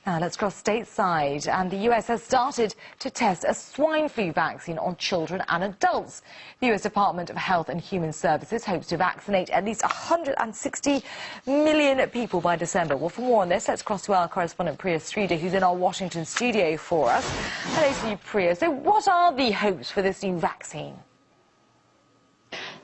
Now let's cross stateside, and the US has started to test a swine flu vaccine on children and adults. The US Department of Health and Human Services hopes to vaccinate at least 160 million people by December. Well, for more on this, let's cross to our correspondent Priya Sridhar, who's in our Washington studio for us. Hello to you, Priya. So what are the hopes for this new vaccine?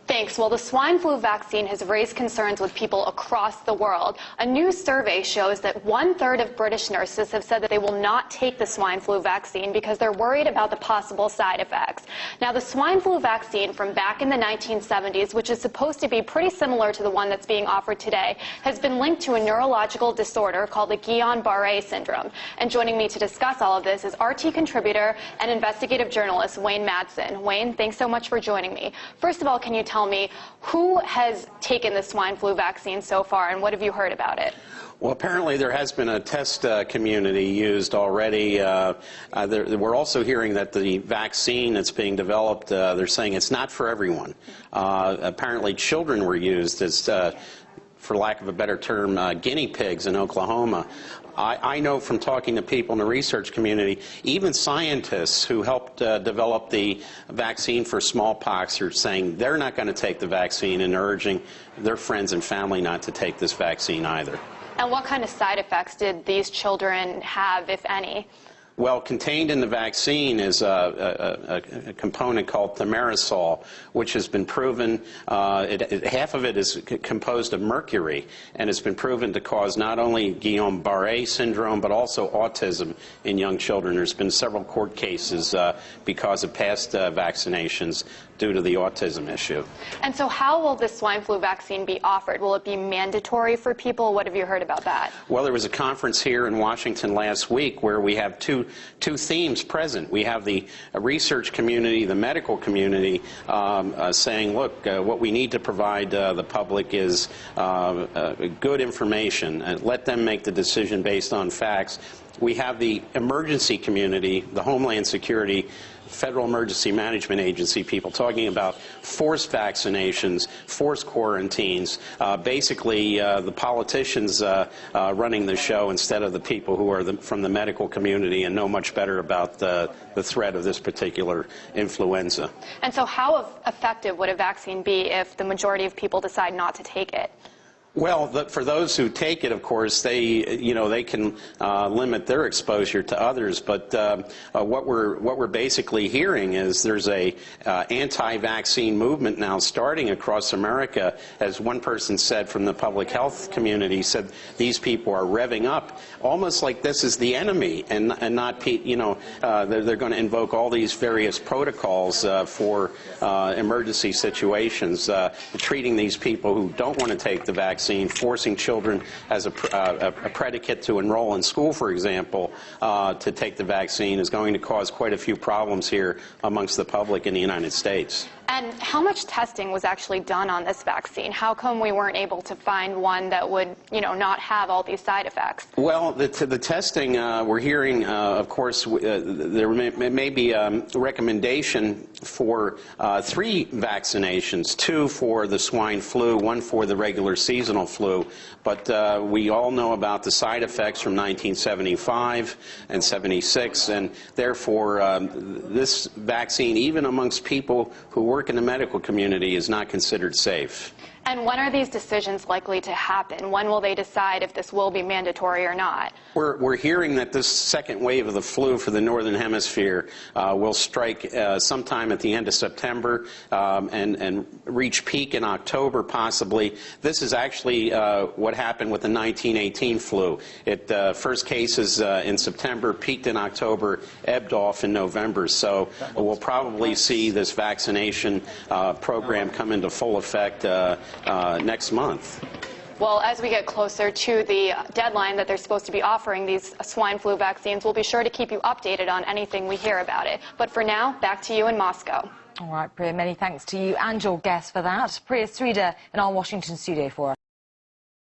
Thanks. Well, the swine flu vaccine has raised concerns with people across the world. A new survey shows that 1/3 of British nurses have said that they will not take the swine flu vaccine because they're worried about the possible side effects. Now, the swine flu vaccine from back in the 1970s, which is supposed to be pretty similar to the one that's being offered today, has been linked to a neurological disorder called the Guillain-Barré syndrome. And joining me to discuss all of this is RT contributor and investigative journalist Wayne Madsen. Wayne, thanks so much for joining me. First of all, can you tell me who has taken the swine flu vaccine so far, and what have you heard about it? Well, apparently there has been a test community used already. We're also hearing that the vaccine that's being developed, they're saying it's not for everyone. Apparently children were used as, for lack of a better term, guinea pigs in Oklahoma. I know from talking to people in the research community, even scientists who helped develop the vaccine for smallpox are saying they're not going to take the vaccine and urging their friends and family not to take this vaccine either. And what kind of side effects did these children have, if any? Well, contained in the vaccine is a component called thimerosal, which has been proven, half of it is composed of mercury, and it's been proven to cause not only Guillain-Barré syndrome, but also autism in young children. There's been several court cases because of past vaccinations due to the autism issue. And so how will this swine flu vaccine be offered? Will it be mandatory for people? What have you heard about that? Well, there was a conference here in Washington last week where we have two themes present. We have the research community, the medical community, saying, look, what we need to provide the public is good information and let them make the decision based on facts. We have the emergency community, the Homeland Security, Federal Emergency Management Agency people talking about forced vaccinations, forced quarantines, basically the politicians running the show instead of the people who are from the medical community and know much better about the threat of this particular influenza. And so how effective would a vaccine be if the majority of people decide not to take it? Well, for those who take it, of course, they can limit their exposure to others. But what we're basically hearing is there's a anti-vaccine movement now starting across America. As one person said from the public health community, said these people are revving up, almost like this is the enemy, and not they're going to invoke all these various protocols for emergency situations, treating these people who don't want to take the vaccine. Forcing children as a predicate to enroll in school, for example, to take the vaccine is going to cause quite a few problems here amongst the public in the United States. And how much testing was actually done on this vaccine? How come we weren't able to find one that would, not have all these side effects? Well, the testing, we're hearing, of course, there may be a recommendation for 3 vaccinations, 2 for the swine flu, 1 for the regular seasonal flu. But we all know about the side effects from 1975 and 76, and therefore this vaccine, even amongst people who work in the medical community, is not considered safe. And when are these decisions likely to happen? When will they decide if this will be mandatory or not? We're hearing that this second wave of the flu for the Northern Hemisphere will strike sometime at the end of September and reach peak in October, possibly. This is actually what happened with the 1918 flu. First cases in September, peaked in October, ebbed off in November. So we'll probably see this vaccination program come into full effect next month. Well, as we get closer to the deadline that they're supposed to be offering these swine flu vaccines, we'll be sure to keep you updated on anything we hear about it. But for now, back to you in Moscow. All right, Priya, many thanks to you and your guests for that. Priya Sridhar in our Washington studio for us.